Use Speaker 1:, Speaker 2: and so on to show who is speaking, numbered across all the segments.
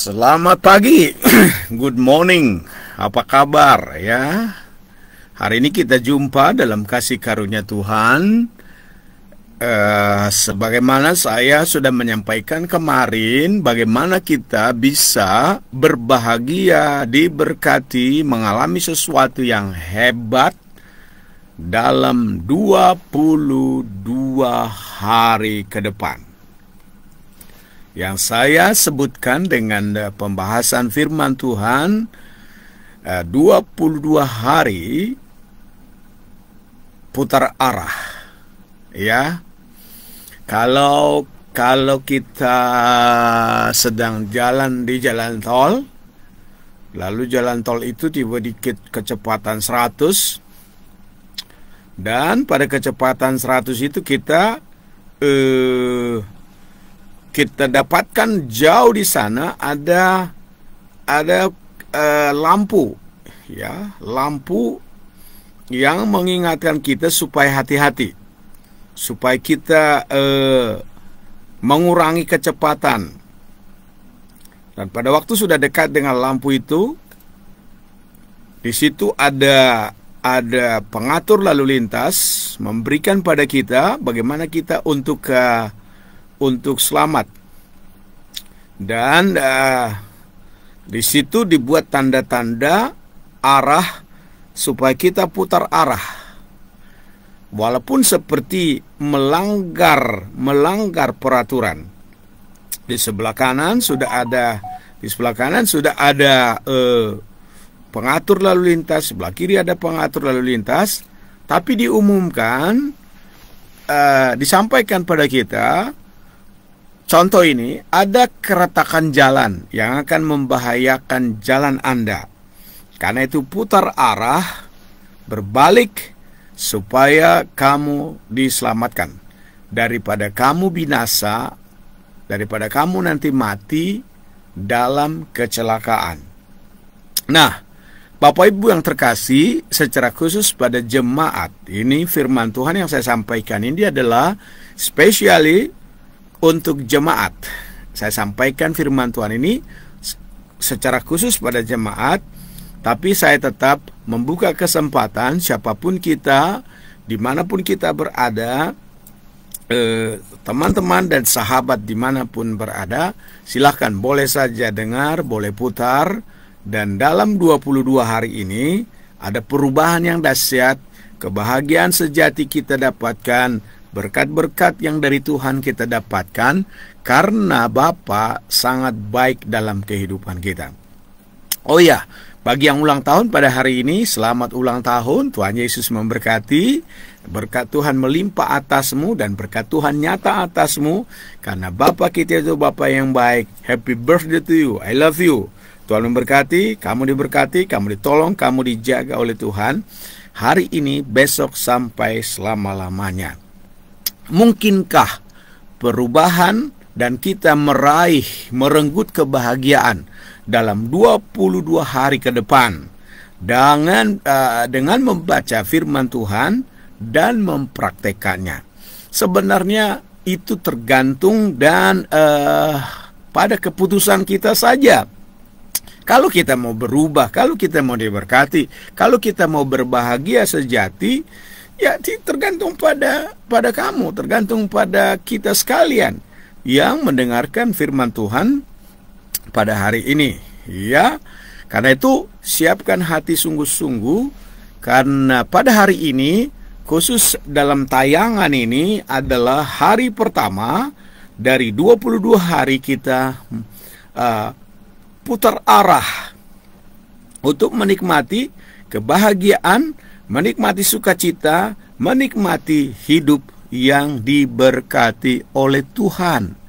Speaker 1: Selamat pagi, good morning, apa kabar ya? Hari ini kita jumpa dalam kasih karunia Tuhan. Sebagaimana saya sudah menyampaikan kemarin, bagaimana kita bisa berbahagia, diberkati, mengalami sesuatu yang hebat dalam 22 hari ke depan. Yang saya sebutkan dengan pembahasan firman Tuhan 22 hari putar arah. Ya. Kalau kita sedang jalan di jalan tol, lalu jalan tol itu tiba di kecepatan 100, dan pada kecepatan 100 itu kita dapatkan jauh di sana ada lampu, ya, lampu yang mengingatkan kita supaya hati-hati, supaya kita mengurangi kecepatan. Dan pada waktu sudah dekat dengan lampu itu, di situ ada pengatur lalu lintas memberikan pada kita bagaimana kita untuk selamat. Dan di situ dibuat tanda-tanda arah supaya kita putar arah. Walaupun seperti melanggar peraturan. Di sebelah kanan sudah ada pengatur lalu lintas, sebelah kiri ada pengatur lalu lintas, tapi diumumkan, disampaikan pada kita, contoh ini, ada keretakan jalan yang akan membahayakan jalan Anda. Karena itu putar arah, berbalik, supaya kamu diselamatkan. Daripada kamu binasa, daripada kamu nanti mati dalam kecelakaan. Nah, Bapak Ibu yang terkasih, secara khusus pada jemaat, ini firman Tuhan yang saya sampaikan ini adalah spesiali untuk jemaat. Saya sampaikan firman Tuhan ini secara khusus pada jemaat, tapi saya tetap membuka kesempatan siapapun kita, dimanapun kita berada, teman-teman dan sahabat dimanapun berada, silahkan boleh saja dengar, boleh putar. Dan dalam 22 hari ini ada perubahan yang dahsyat, kebahagiaan sejati kita dapatkan, berkat-berkat yang dari Tuhan kita dapatkan, karena Bapa sangat baik dalam kehidupan kita. Oh ya, bagi yang ulang tahun pada hari ini, selamat ulang tahun. Tuhan Yesus memberkati, berkat Tuhan melimpah atasmu, dan berkat Tuhan nyata atasmu, karena Bapa kita itu Bapa yang baik. Happy birthday to you, I love you. Tuhan memberkati, kamu diberkati, kamu ditolong, kamu dijaga oleh Tuhan. Hari ini, besok, sampai selama-lamanya. Mungkinkah perubahan dan kita merenggut kebahagiaan dalam 22 hari ke depan dengan membaca firman Tuhan dan mempraktekannya? Sebenarnya itu tergantung dan pada keputusan kita saja. Kalau kita mau berubah, kalau kita mau diberkati, kalau kita mau berbahagia sejati, ya tergantung pada kamu, tergantung pada kita sekalian yang mendengarkan firman Tuhan pada hari ini. Ya, karena itu siapkan hati sungguh-sungguh, karena pada hari ini, khusus dalam tayangan ini adalah hari pertama dari 22 hari kita putar arah untuk menikmati kebahagiaan, menikmati sukacita, menikmati hidup yang diberkati oleh Tuhan.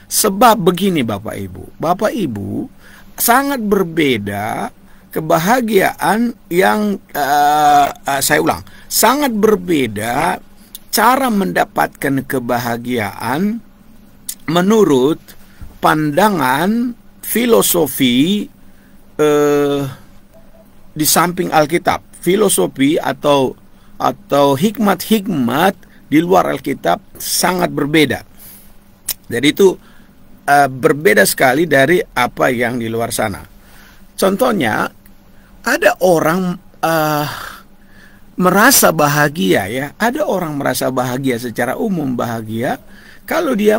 Speaker 1: Sebab begini Bapak Ibu sangat berbeda kebahagiaan yang saya ulang, sangat berbeda cara mendapatkan kebahagiaan menurut pandangan filosofi di samping Alkitab. Filosofi atau hikmat-hikmat di luar Alkitab sangat berbeda. Jadi itu berbeda sekali dari apa yang di luar sana. Contohnya, ada orang merasa bahagia ya. Ada orang merasa bahagia secara umum bahagia kalau dia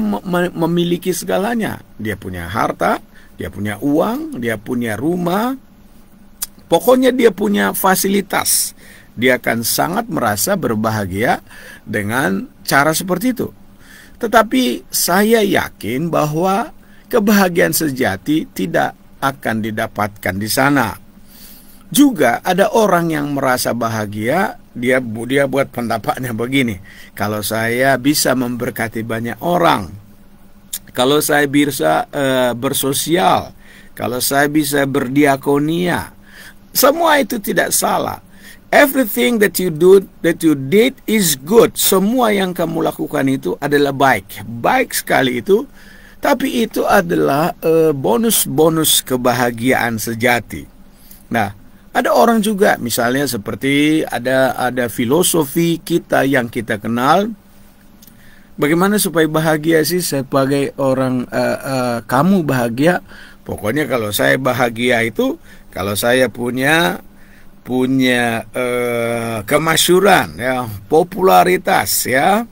Speaker 1: memiliki segalanya. Dia punya harta, dia punya uang, dia punya rumah. Pokoknya dia punya fasilitas. Dia akan sangat merasa berbahagia dengan cara seperti itu. Tetapi saya yakin bahwa kebahagiaan sejati tidak akan didapatkan di sana. Juga ada orang yang merasa bahagia, dia buat pendapatnya begini. Kalau saya bisa memberkati banyak orang, kalau saya bisa bersosial, kalau saya bisa berdiakonia, semua itu tidak salah. Everything that you did is good. Semua yang kamu lakukan itu adalah baik. Baik sekali itu. Tapi itu adalah bonus-bonus kebahagiaan sejati. Nah, ada orang juga misalnya seperti ada filosofi kita yang kita kenal. Bagaimana supaya bahagia sih sebagai orang kamu bahagia? Pokoknya kalau saya bahagia itu kalau saya punya kemasyhuran ya, popularitas ya,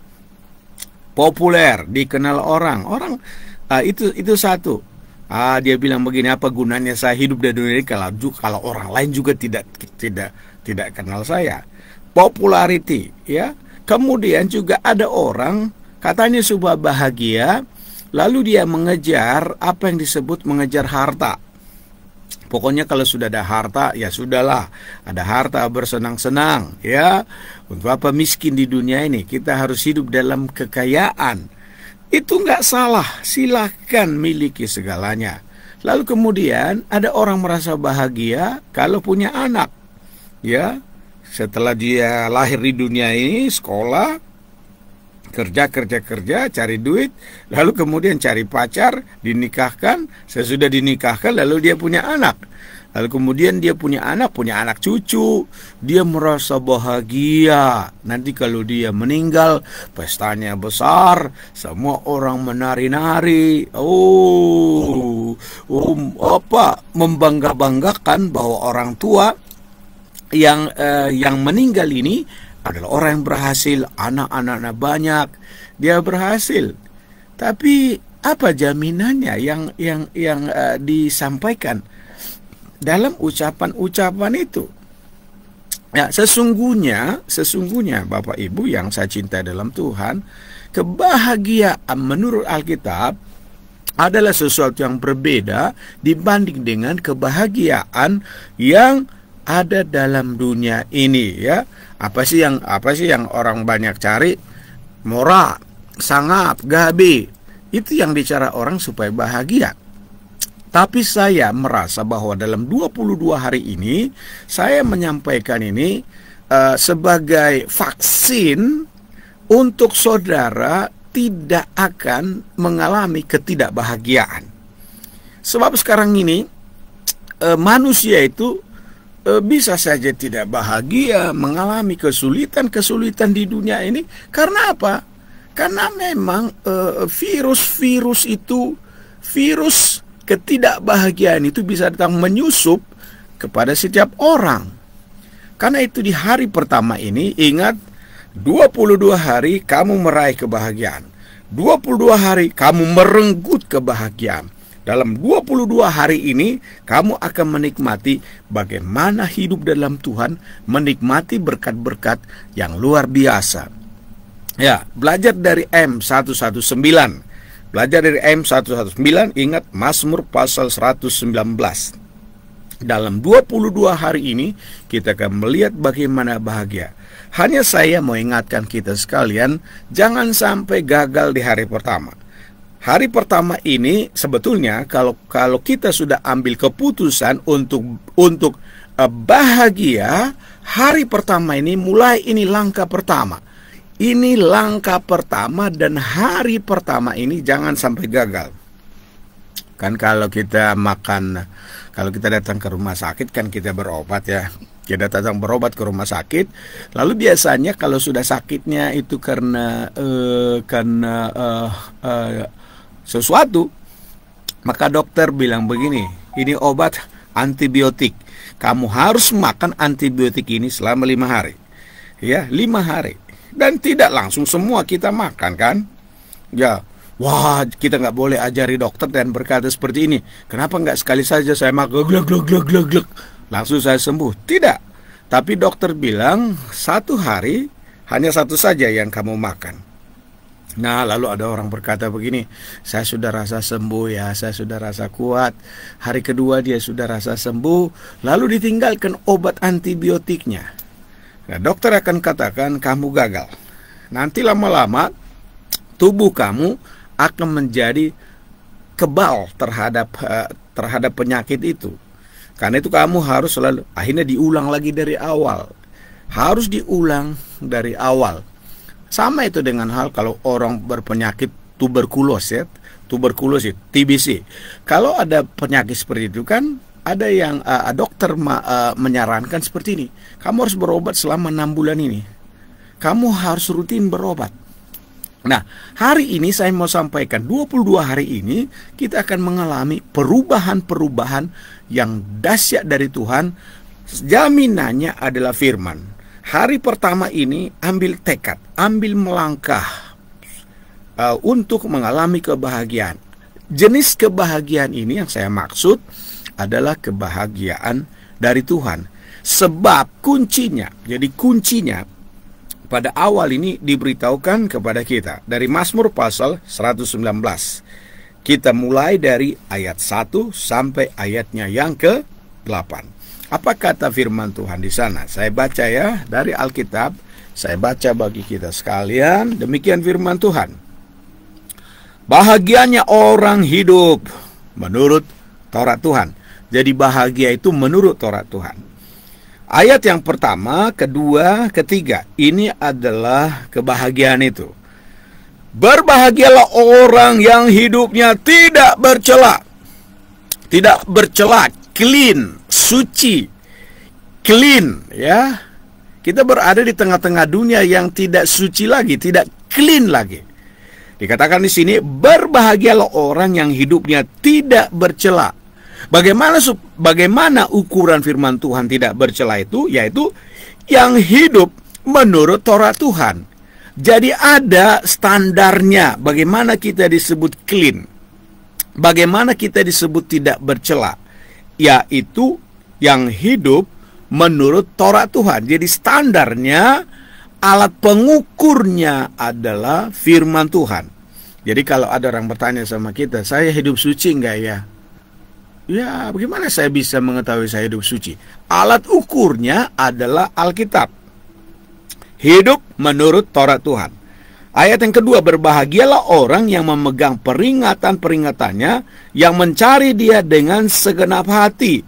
Speaker 1: populer, dikenal orang itu satu. Dia bilang begini, apa gunanya saya hidup di dunia ini kalau orang lain juga tidak kenal saya. Popularity ya. Kemudian juga ada orang katanya supaya bahagia, lalu dia mengejar apa yang disebut mengejar harta. Pokoknya kalau sudah ada harta, ya sudahlah. Ada harta bersenang-senang, ya. Untuk apa miskin di dunia ini? Kita harus hidup dalam kekayaan. Itu nggak salah, silahkan miliki segalanya. Lalu kemudian ada orang merasa bahagia kalau punya anak. Ya, setelah dia lahir di dunia ini, sekolah, kerja, cari duit, lalu kemudian cari pacar, dinikahkan, sesudah dinikahkan lalu dia punya anak. Lalu kemudian dia punya anak cucu, dia merasa bahagia. Nanti kalau dia meninggal, pestanya besar, semua orang menari-nari. Membangga-banggakan bahwa orang tua yang meninggal ini adalah orang yang berhasil, anak-anaknya banyak, dia berhasil. Tapi apa jaminannya yang disampaikan dalam ucapan-ucapan itu? Ya, sesungguhnya Bapak Ibu yang saya cintai dalam Tuhan, kebahagiaan menurut Alkitab adalah sesuatu yang berbeda dibanding dengan kebahagiaan yang ada dalam dunia ini ya. Apa sih yang orang banyak cari? Mora, sangap, gabi. Itu yang bicara orang supaya bahagia. Tapi saya merasa bahwa dalam 22 hari ini saya menyampaikan ini sebagai vaksin untuk saudara tidak akan mengalami ketidakbahagiaan. Sebab sekarang ini manusia itu bisa saja tidak bahagia, mengalami kesulitan di dunia ini. Karena apa? Karena memang virus ketidakbahagiaan itu bisa datang menyusup kepada setiap orang. Karena itu di hari pertama ini, ingat, 22 hari kamu meraih kebahagiaan. 22 hari kamu merenggut kebahagiaan. Dalam 22 hari ini, kamu akan menikmati bagaimana hidup dalam Tuhan, menikmati berkat-berkat yang luar biasa. Ya, belajar dari M119. Belajar dari M119, ingat Mazmur pasal 119. Dalam 22 hari ini, kita akan melihat bagaimana bahagia. Hanya saya mau ingatkan kita sekalian, jangan sampai gagal di hari pertama. Hari pertama ini sebetulnya kalau kita sudah ambil keputusan untuk bahagia, hari pertama ini ini langkah pertama. Ini langkah pertama dan hari pertama ini jangan sampai gagal. Kan kalau kita datang ke rumah sakit kan kita berobat ya. Kita datang berobat ke rumah sakit, lalu biasanya kalau sudah sakitnya itu karena sesuatu, Maka dokter bilang begini, ini obat antibiotik. Kamu harus makan antibiotik ini selama 5 hari. Ya, 5 hari. Dan tidak langsung semua kita makan kan? Ya, wah, kita nggak boleh ajari dokter dan berkata seperti ini. Kenapa nggak sekali saja saya makan glek, langsung saya sembuh? Tidak. Tapi dokter bilang 1 hari hanya 1 saja yang kamu makan. Nah, lalu ada orang berkata begini, saya sudah rasa sembuh ya, saya sudah rasa kuat. Hari kedua dia sudah rasa sembuh, lalu ditinggalkan obat antibiotiknya. Nah, dokter akan katakan kamu gagal. Nanti lama-lama tubuh kamu akan menjadi kebal terhadap penyakit itu. Karena itu kamu harus selalu, akhirnya diulang lagi dari awal. Harus diulang dari awal. Sama itu dengan hal kalau orang berpenyakit tuberkulosis, TBC. Kalau ada penyakit seperti itu kan, ada yang dokter menyarankan seperti ini. Kamu harus berobat selama 6 bulan ini. Kamu harus rutin berobat. Nah, hari ini saya mau sampaikan 22 hari ini kita akan mengalami perubahan-perubahan yang dahsyat dari Tuhan. Jaminannya adalah firman. Hari pertama ini ambil tekad, ambil melangkah untuk mengalami kebahagiaan. Jenis kebahagiaan ini yang saya maksud adalah kebahagiaan dari Tuhan. Sebab kuncinya, jadi kuncinya pada awal ini diberitahukan kepada kita dari Mazmur pasal 119. Kita mulai dari ayat 1 sampai ayatnya yang ke-8. Apa kata firman Tuhan di sana? Saya baca ya dari Alkitab. Saya baca bagi kita sekalian. Demikian firman Tuhan. Bahagianya orang hidup menurut Taurat Tuhan. Jadi bahagia itu menurut Taurat Tuhan. Ayat yang pertama, kedua, ketiga. Ini adalah kebahagiaan itu. Berbahagialah orang yang hidupnya tidak bercela. Tidak bercela, clean, suci, clean, ya. Kita berada di tengah-tengah dunia yang tidak suci lagi, tidak clean lagi. Dikatakan di sini, berbahagialah orang yang hidupnya tidak bercela. Bagaimana ukuran firman Tuhan tidak bercela itu? Yaitu yang hidup menurut Taurat Tuhan. Jadi ada standarnya bagaimana kita disebut clean. Bagaimana kita disebut tidak bercela. Yaitu yang hidup menurut Taurat Tuhan. Jadi standarnya, alat pengukurnya adalah firman Tuhan. Jadi kalau ada orang bertanya sama kita, saya hidup suci enggak ya? Ya, bagaimana saya bisa mengetahui saya hidup suci? Alat ukurnya adalah Alkitab. Hidup menurut Taurat Tuhan. Ayat yang kedua, berbahagialah orang yang memegang peringatan-peringatannya, yang mencari dia dengan segenap hati.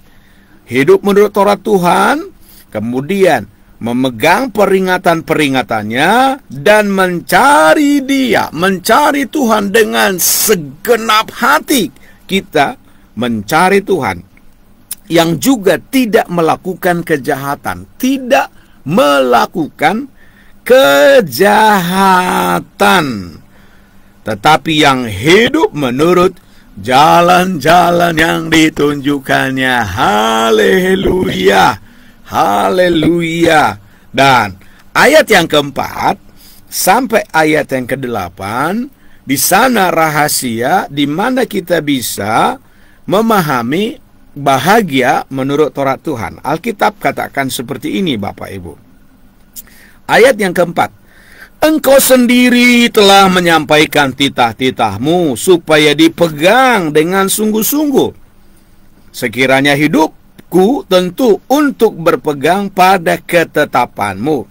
Speaker 1: Hidup menurut Taurat Tuhan, kemudian memegang peringatan-peringatannya, dan mencari dia, mencari Tuhan dengan segenap hati. Kita mencari Tuhan, yang juga tidak melakukan kejahatan, tidak melakukan kejahatan, tetapi yang hidup menurut jalan-jalan yang ditunjukkannya. Haleluya, haleluya. Dan ayat yang keempat sampai ayat yang ke-8, di sana rahasia di mana kita bisa memahami bahagia menurut Taurat Tuhan. Alkitab katakan seperti ini, Bapak Ibu. Ayat yang keempat, engkau sendiri telah menyampaikan titah-titahmu supaya dipegang dengan sungguh-sungguh. Sekiranya hidupku tentu untuk berpegang pada ketetapanmu,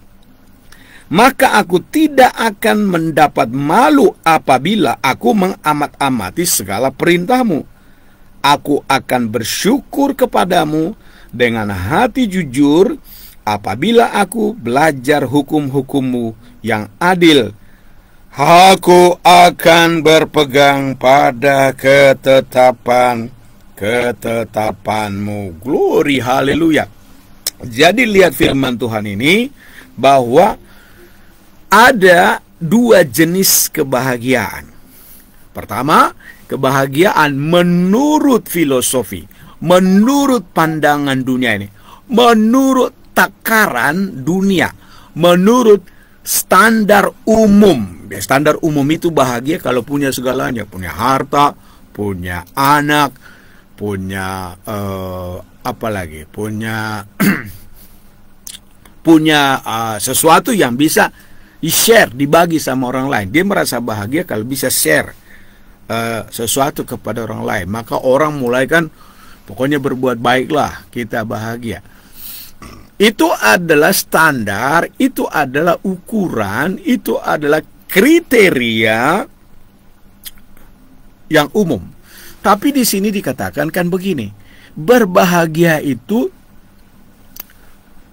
Speaker 1: maka aku tidak akan mendapat malu apabila aku mengamat-amati segala perintahmu. Aku akan bersyukur kepadamu dengan hati jujur apabila aku belajar hukum-hukummu yang adil. Aku akan berpegang pada ketetapanmu. Glory, haleluya. Jadi lihat firman Tuhan ini, bahwa ada 2 jenis kebahagiaan. Pertama, kebahagiaan menurut filosofi, menurut pandangan dunia ini, menurut takaran dunia, menurut standar umum. Standar umum itu bahagia kalau punya segalanya, punya harta, punya anak, punya punya sesuatu yang bisa di-share, dibagi sama orang lain. Dia merasa bahagia kalau bisa share sesuatu kepada orang lain. Maka orang mulai kan, pokoknya berbuat baiklah, kita bahagia. Itu adalah standar, itu adalah ukuran, itu adalah kriteria yang umum. Tapi di sini dikatakan kan begini, berbahagia itu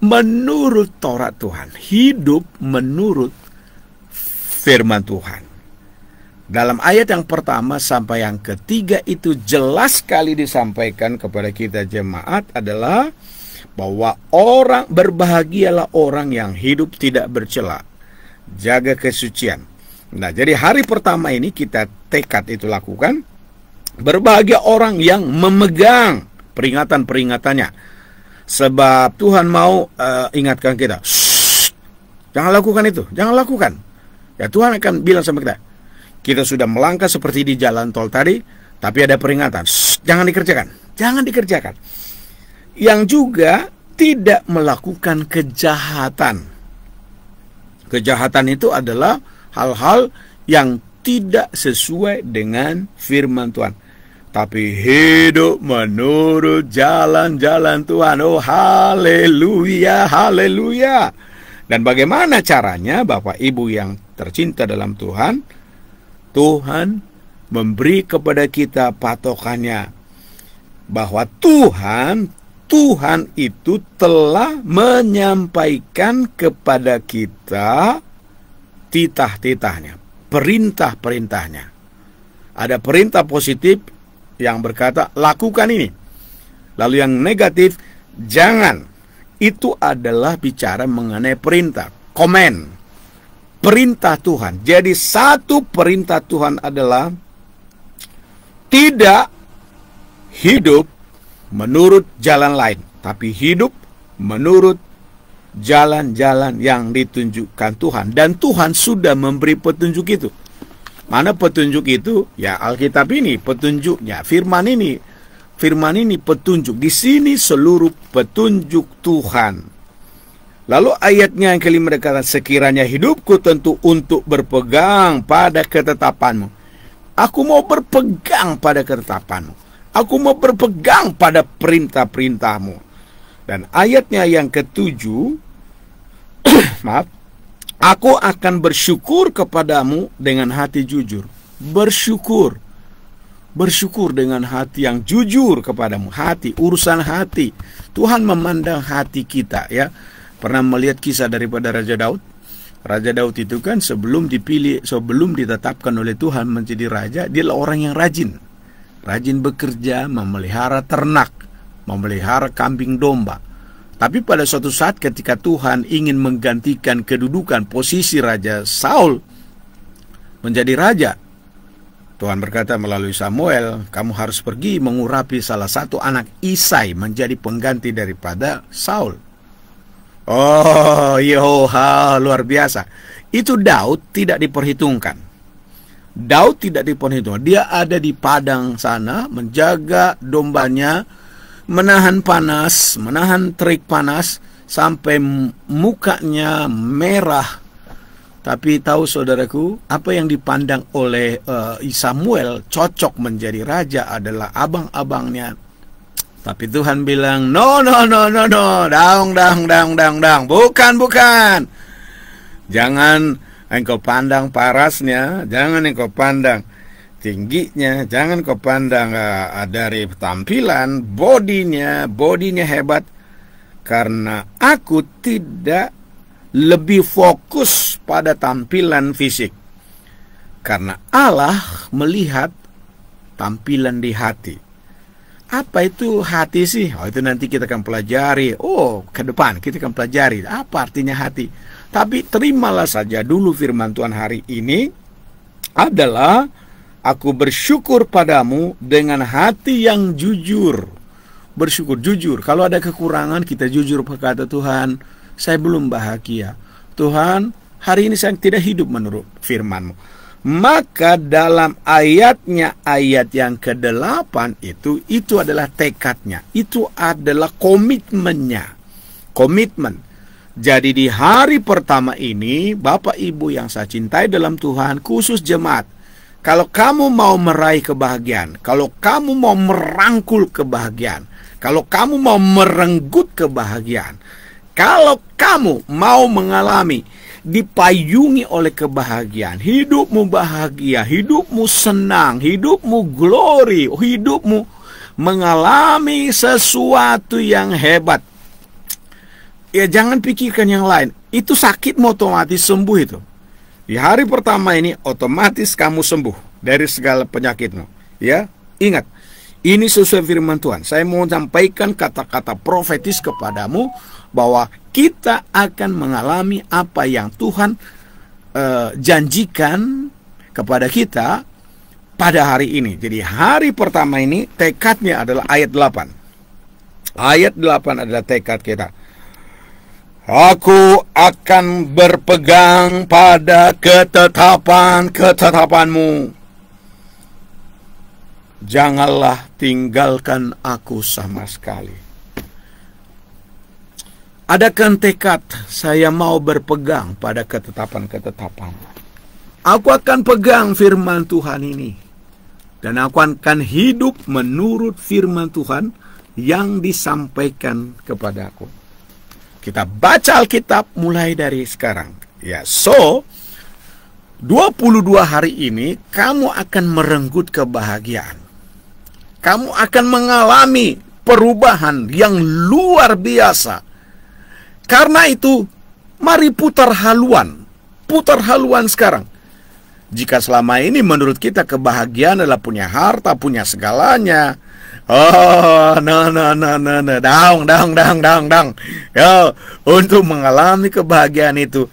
Speaker 1: menurut Taurat Tuhan, hidup menurut firman Tuhan. Dalam ayat yang pertama sampai yang ketiga itu jelas sekali disampaikan kepada kita jemaat adalah bahwa berbahagialah orang yang hidup tidak bercela, jaga kesucian. Nah, jadi hari pertama ini kita tekad itu lakukan. Berbahagia orang yang memegang peringatan-peringatannya. Sebab Tuhan mau ingatkan kita, jangan lakukan itu, jangan lakukan. Ya, Tuhan akan bilang sama kita, kita sudah melangkah seperti di jalan tol tadi, tapi ada peringatan, jangan dikerjakan, jangan dikerjakan. Yang juga tidak melakukan kejahatan. Kejahatan itu adalah hal-hal yang tidak sesuai dengan firman Tuhan, tapi hidup menurut jalan-jalan Tuhan. Oh, haleluya, haleluya. Dan bagaimana caranya, Bapak Ibu yang tercinta dalam Tuhan? Tuhan memberi kepada kita patokannya, bahwa Tuhan itu telah menyampaikan kepada kita titah-titahnya, perintah-perintahnya. Ada perintah positif yang berkata, lakukan ini. Lalu yang negatif, jangan. Itu adalah bicara mengenai perintah, komen. Perintah Tuhan. Jadi satu perintah Tuhan adalah tidak hidup menurut jalan lain, tapi hidup menurut jalan-jalan yang ditunjukkan Tuhan. Dan Tuhan sudah memberi petunjuk itu. Mana petunjuk itu? Ya, Alkitab ini petunjuknya. Firman ini petunjuk. Di sini seluruh petunjuk Tuhan. Lalu ayatnya yang kelima dikatakan, sekiranya hidupku tentu untuk berpegang pada ketetapanmu. Aku mau berpegang pada ketetapanmu. Aku mau berpegang pada perintah-perintahmu. Dan ayatnya yang ketujuh, maaf, aku akan bersyukur kepadamu dengan hati jujur. Bersyukur. Bersyukur dengan hati yang jujur kepadamu. Hati, urusan hati. Tuhan memandang hati kita, ya. Pernah melihat kisah daripada Raja Daud? Raja Daud itu kan sebelum ditetapkan oleh Tuhan menjadi raja, dia adalah orang yang rajin. Rajin bekerja, memelihara ternak, memelihara kambing domba. Tapi pada suatu saat ketika Tuhan ingin menggantikan kedudukan posisi Raja Saul menjadi raja, Tuhan berkata melalui Samuel, kamu harus pergi mengurapi salah satu anak Isai menjadi pengganti daripada Saul. Oh, Yehoha, luar biasa. Itu Daud tidak diperhitungkan. Daud tidak diperhitungkan. Dia ada di padang sana, menjaga dombanya, menahan panas, menahan terik panas, sampai mukanya merah. Tapi tahu saudaraku, apa yang dipandang oleh Samuel cocok menjadi raja adalah abang-abangnya. Tapi Tuhan bilang, no, bukan. Jangan engkau pandang parasnya, jangan engkau pandang tingginya, jangan engkau pandang dari tampilan, bodinya hebat. Karena aku tidak lebih fokus pada tampilan fisik. Karena Allah melihat tampilan di hati. Apa itu hati sih? Oh, itu nanti kita akan pelajari. Oh, ke depan kita akan pelajari apa artinya hati. Tapi terimalah saja dulu firman Tuhan hari ini adalah Aku bersyukur padamu dengan hati yang jujur. Bersyukur, jujur. Kalau ada kekurangan, kita jujur berkata, Tuhan, saya belum bahagia. Tuhan, hari ini saya tidak hidup menurut firman-Mu. Maka dalam ayatnya, ayat yang ke-8 itu adalah tekadnya. Itu adalah komitmennya. Komitmen. Jadi di hari pertama ini, Bapak Ibu yang saya cintai dalam Tuhan, khusus jemaat, kalau kamu mau meraih kebahagiaan, kalau kamu mau merangkul kebahagiaan, kalau kamu mau merenggut kebahagiaan, kalau kamu mau mengalami dipayungi oleh kebahagiaan, hidupmu bahagia, hidupmu senang, hidupmu glory, hidupmu mengalami sesuatu yang hebat, ya jangan pikirkan yang lain. Itu sakitmu otomatis sembuh itu. Di hari pertama ini otomatis kamu sembuh dari segala penyakitmu. Ya, ingat, ini sesuai firman Tuhan. Saya mau sampaikan kata-kata profetis kepadamu bahwa kita akan mengalami apa yang Tuhan janjikan kepada kita pada hari ini. Jadi hari pertama ini tekadnya adalah ayat 8. Ayat 8 adalah tekad kita. Aku akan berpegang pada ketetapan-ketetapanmu. Janganlah tinggalkan aku sama sekali. Adakan tekad, saya mau berpegang pada ketetapan-ketetapan. Aku akan pegang firman Tuhan ini. Dan aku akan hidup menurut firman Tuhan yang disampaikan kepadaku. Kita baca Alkitab mulai dari sekarang. Ya, so 22 hari ini kamu akan merenggut kebahagiaan. Kamu akan mengalami perubahan yang luar biasa. Karena itu, mari putar haluan. Putar haluan sekarang. Jika selama ini menurut kita kebahagiaan adalah punya harta, punya segalanya. Oh, no. Dang. Ya, untuk mengalami kebahagiaan itu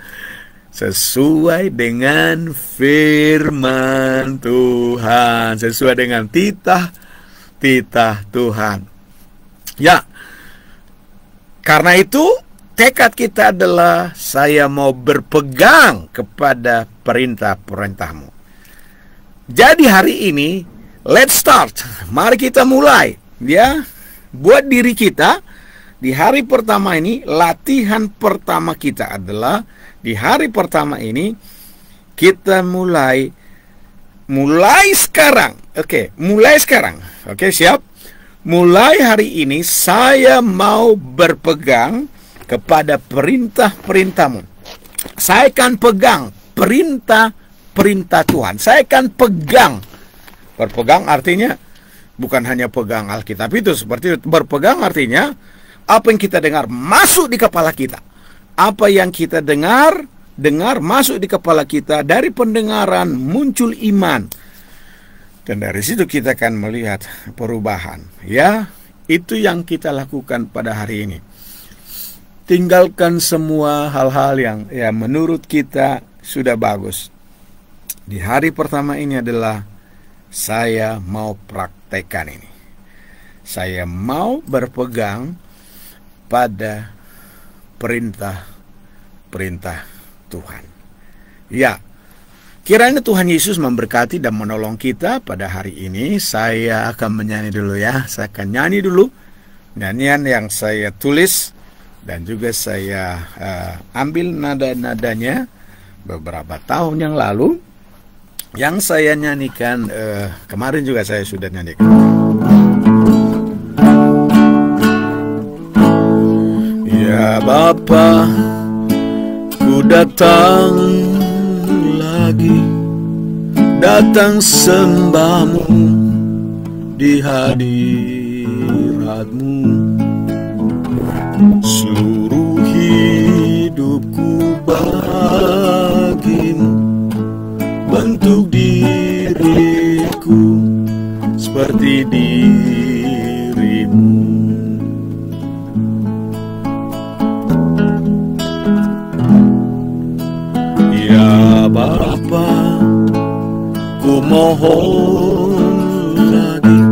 Speaker 1: sesuai dengan firman Tuhan, sesuai dengan titah Tuhan. Ya, karena itu tekad kita adalah saya mau berpegang kepada perintah-perintahmu. Jadi hari ini let's start. Mari kita mulai, ya. Buat diri kita di hari pertama ini, latihan pertama kita adalah di hari pertama ini kita mulai sekarang. Oke, mulai sekarang. Oke, siap? Mulai hari ini saya mau berpegang kepada perintah-perintahmu. Saya akan pegang perintah Tuhan. Saya akan pegang. Berpegang artinya bukan hanya pegang Alkitab itu seperti itu. Berpegang artinya apa yang kita dengar masuk di kepala kita. Apa yang kita dengar masuk di kepala kita. Dari pendengaran muncul iman. Dan dari situ kita akan melihat perubahan. Ya, itu yang kita lakukan pada hari ini. Tinggalkan semua hal-hal yang ya menurut kita sudah bagus. Di hari pertama ini adalah saya mau praktekkan ini. Saya mau berpegang pada perintah Tuhan. Ya, kiranya Tuhan Yesus memberkati dan menolong kita pada hari ini. Saya akan menyanyi dulu ya. Saya akan nyanyi dulu nyanyian yang saya tulis dan juga saya ambil nada-nadanya beberapa tahun yang lalu. Yang saya nyanyikan kemarin juga saya sudah nyanyikan. Ya Bapa, ku datang lagi, datang sembahmu di hadiratmu. Seluruh hidupku bagimu, bentuk diriku seperti dirimu. Ya Bapa, ku mohon lagi,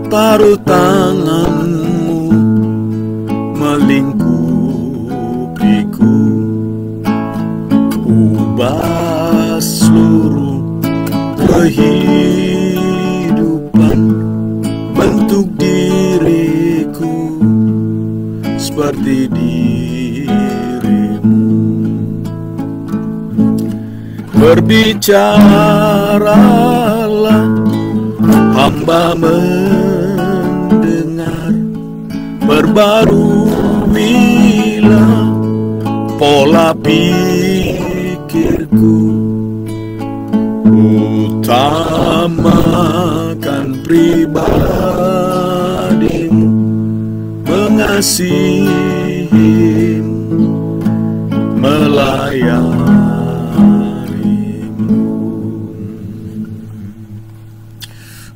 Speaker 1: taruh tanganmu melingkupiku, ubah seluruh kehidupan, bentuk diriku seperti dirimu. Berbicaralah, hamba mendengar, perbaruilah pola pikirku, utamakan pribadimu, mengasihi, melayani.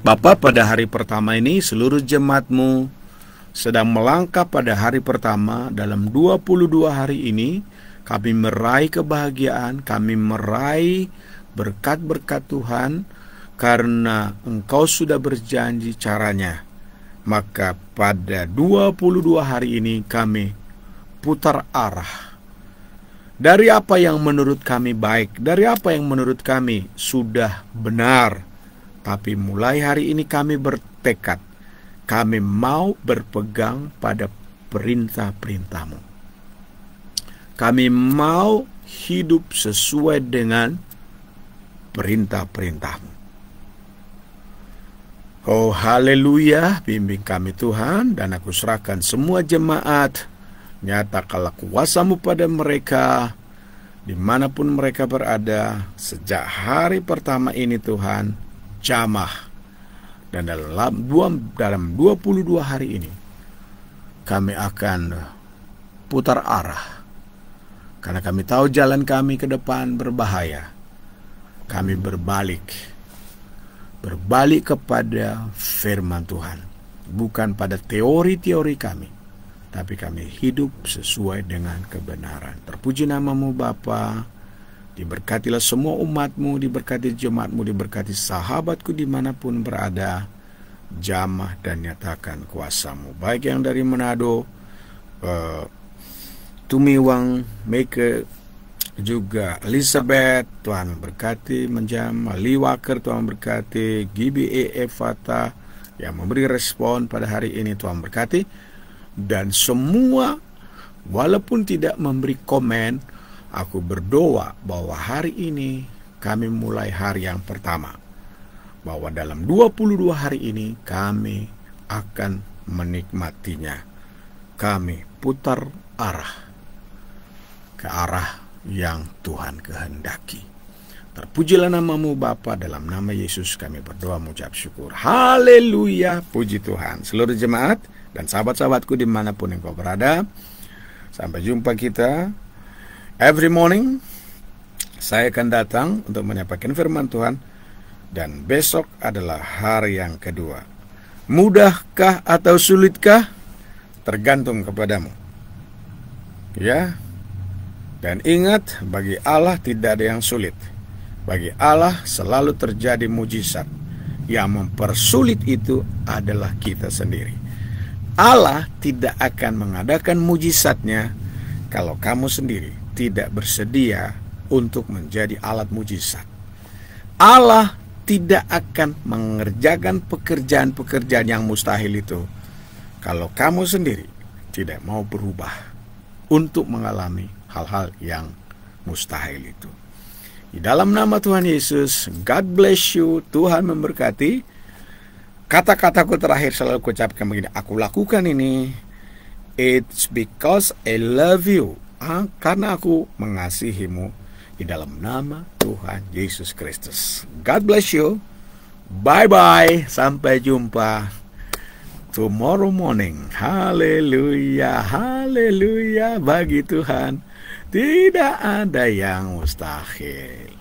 Speaker 1: Bapa, pada hari pertama ini seluruh jemaat-Mu sedang melangkah pada hari pertama. Dalam 22 hari ini kami meraih kebahagiaan, kami meraih berkat-berkat Tuhan karena Engkau sudah berjanji caranya. Maka pada 22 hari ini kami putar arah dari apa yang menurut kami baik, dari apa yang menurut kami sudah benar. Tapi mulai hari ini kami bertekad, kami mau berpegang pada perintah-perintah-Mu. Kami mau hidup sesuai dengan perintah-perintah-Mu. Oh haleluya, bimbing kami Tuhan, dan aku serahkan semua jemaat. Nyatakanlah kuasa-Mu pada mereka, dimanapun mereka berada, sejak hari pertama ini Tuhan, jamah. Dan dalam 22 hari ini kami akan putar arah, karena kami tahu jalan kami ke depan berbahaya. Kami berbalik kepada firman Tuhan, bukan pada teori-teori kami, tapi kami hidup sesuai dengan kebenaran. Terpuji nama-Mu Bapa. Diberkatilah semua umat-Mu, diberkati jemaat-Mu, diberkati sahabatku dimanapun berada. Jamah dan nyatakan kuasa-Mu. Baik yang dari Manado, Tumiwang, Meke, juga Elizabeth, Tuhan memberkati. Menjam, Liwaker, Tuhan memberkati. GBA Evata yang memberi respon pada hari ini, Tuhan memberkati. Dan semua, walaupun tidak memberi komen, aku berdoa bahwa hari ini kami mulai hari yang pertama. Bahwa dalam 22 hari ini kami akan menikmatinya. Kami putar arah ke arah yang Tuhan kehendaki. Terpujilah nama-Mu Bapa, dalam nama Yesus kami berdoa mengucap syukur. Haleluya, puji Tuhan. Seluruh jemaat dan sahabat-sahabatku dimanapun engkau berada, sampai jumpa kita every morning. Saya akan datang untuk menyampaikan firman Tuhan, dan besok adalah hari yang kedua. Mudahkah atau sulitkah? Tergantung kepadamu. Ya. Dan ingat, bagi Allah tidak ada yang sulit. Bagi Allah selalu terjadi mujizat. Yang mempersulit itu adalah kita sendiri. Allah tidak akan mengadakan mujizatnya kalau kamu sendiri tidak bersedia untuk menjadi alat mujizat. Allah tidak akan mengerjakan pekerjaan-pekerjaan yang mustahil itu kalau kamu sendiri tidak mau berubah untuk mengalami hal-hal yang mustahil itu. Di dalam nama Tuhan Yesus, God bless you, Tuhan memberkati. Kata-kataku terakhir selalu kuucapkan begini, aku lakukan ini, it's because I love you. Karena aku mengasihimu, di dalam nama Tuhan Yesus Kristus. God bless you. Bye-bye. Sampai jumpa tomorrow morning. Haleluya, haleluya. Bagi Tuhan tidak ada yang mustahil.